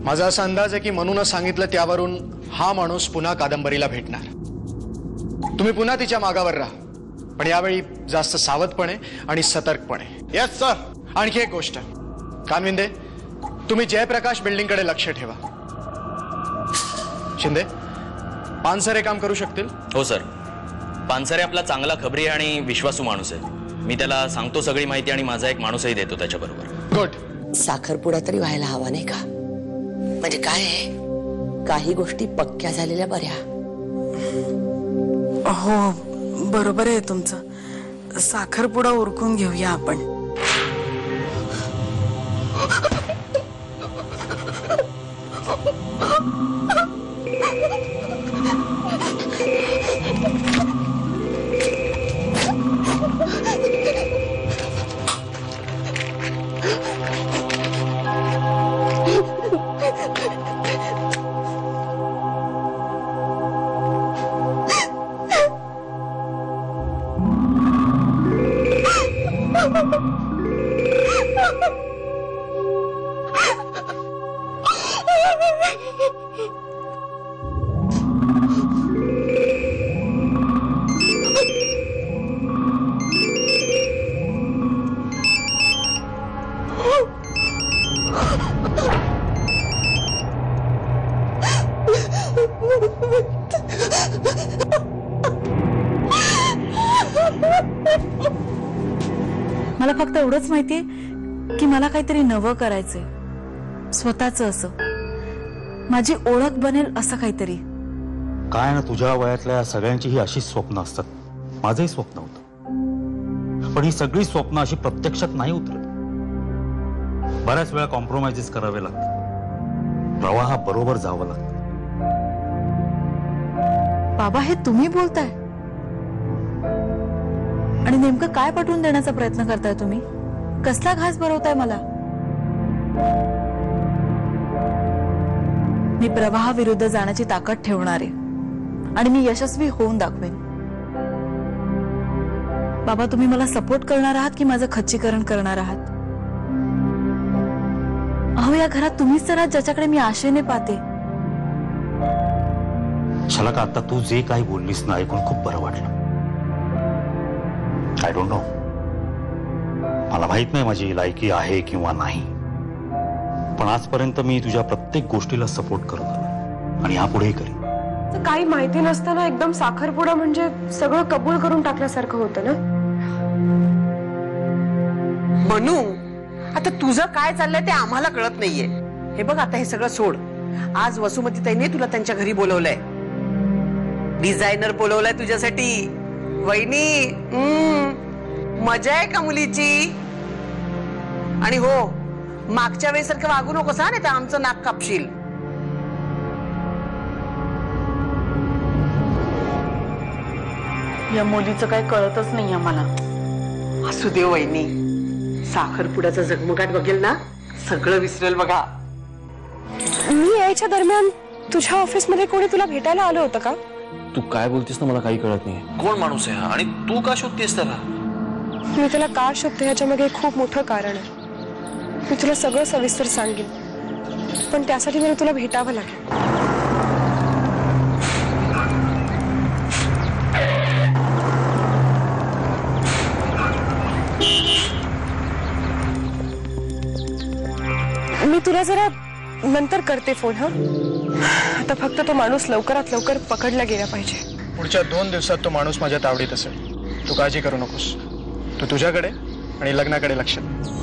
माझा असा अंदाज आहे की म्हणूनच सांगितलं त्यावरून हा माणूस पुन्हा कादंबरीला भेटणार. तुम्ही पुन्हा तिच्या मागावर राहा, पण यावेळी जास्त सावधपणे आणि सतर्कपणे. Yes sir. आणखी एक गोष्ट, कानविंदे, तुम्ही जयप्रकाश बिल्डिंगकडे लक्ष ठेवा. शिंदे, पानसरे काम करू शकतील? हो सर. पानसरे आपला चांगला खबरी आणि विश्वासू माणूस आहे. मी त्याला सांगतो सगळी माहिती आणि माझा एक माणूसही देतो त्याच्याबरोबर. गुड. साखरपुडा तरी व्हायला हवा नाही का? म्हणजे काय आहे, काही गोष्टी पक्क्या झालेल्या बऱ्या. हो बरोबर आहे तुमचं. साखरपुडा उरकून घेऊया आपण. मला फक्त एवढंच माहितीये की मला काहीतरी नवं करायचंय, स्वतःचं असं, माझी ओळख बनेल असं काहीतरी. काय ना, तुझ्या वयातल्या सगळ्यांची ही अशीच स्वप्न असतात. माझंही स्वप्न होतं, पण ही सगळी स्वप्न अशी प्रत्यक्षात नाही उतरत. बऱ्याच वेळा कॉम्प्रोमाइजेस करावे लागतात, प्रवाहाबरोबर जावं लागतं. बाबा, हे तुम्ही बोलताय आणि नेमकं काय पटवून देण्याचा प्रयत्न करताय तुम्ही? कसला घास भरवताय मला? मी प्रवाहाविरुद्ध जाण्याची ताकद ठेवणार आहे आणि मी यशस्वी होऊन दाखवेन. बाबा, तुम्ही मला सपोर्ट करणार आहात की माझं खच्चीकरण करणार आहात? अहो, या घरात तुम्हीच तर आहात ज्याच्याकडे मी आशेने पाहते. शलाका, आता तू जे काही बोललीस ना, ऐकून खूप बरं वाटलं. आय डोंट नो, मला माहित नाही माझी लायकी आहे किंवा नाही, पण आजपर्यंत मी तुझ्या प्रत्येक गोष्टीला सपोर्ट करत आलो आणि यापुढेही करेन. काही माहिती नसताना एकदम साखरपुडा म्हणजे सगळं कबूल करून टाकल्यासारखं होतं ना. मनू, आता तुझं काय चाललंय ते आम्हाला कळत नाहीये. हे बघ, आता हे सगळं सोड. आज वसुमती ताईने तुला त्यांच्या घरी बोलवलंय. डिझायनर बोलवलंय तुझ्यासाठी. वहिनी, मजा आहे का मुलीची? आणि हो, मागच्या वेळेसारखं वागू नकोस हा, नाही तर आमचं नाक कापशील. या मुलीचं काही कळतच नाही आम्हाला. असू दे वहिनी, साखरपुड्याचा झगमगाट बघेल ना, सगळं विसरेल बघा. मी यायच्या दरम्यान तुझ्या ऑफिसमध्ये कोणी तुला भेटायला आलं होतं का? तू काय बोलतेस ना, मला काही कळत नाही. कोण माणूस आहे हा आणि तू का शोधतेस त्याला? मी त्याला का शोधते ह्याच्या मागे खूप मोठं कारण आहे. मी तुला सगळं सविस्तर सांगेन, पण त्यासाठी मला तुला भेटावं लागेल. मी तुला जरा नंतर करते फोन. हा, आता फक्त तो माणूस लवकरात लवकर पकडला गेला पाहिजे. पुढच्या 2 दिवसात तो माणूस माझ्या तावडीत असेल. तू काळजी करू नकोस. तू तुझ्याकडे आणि लग्नाकडे लक्ष दे.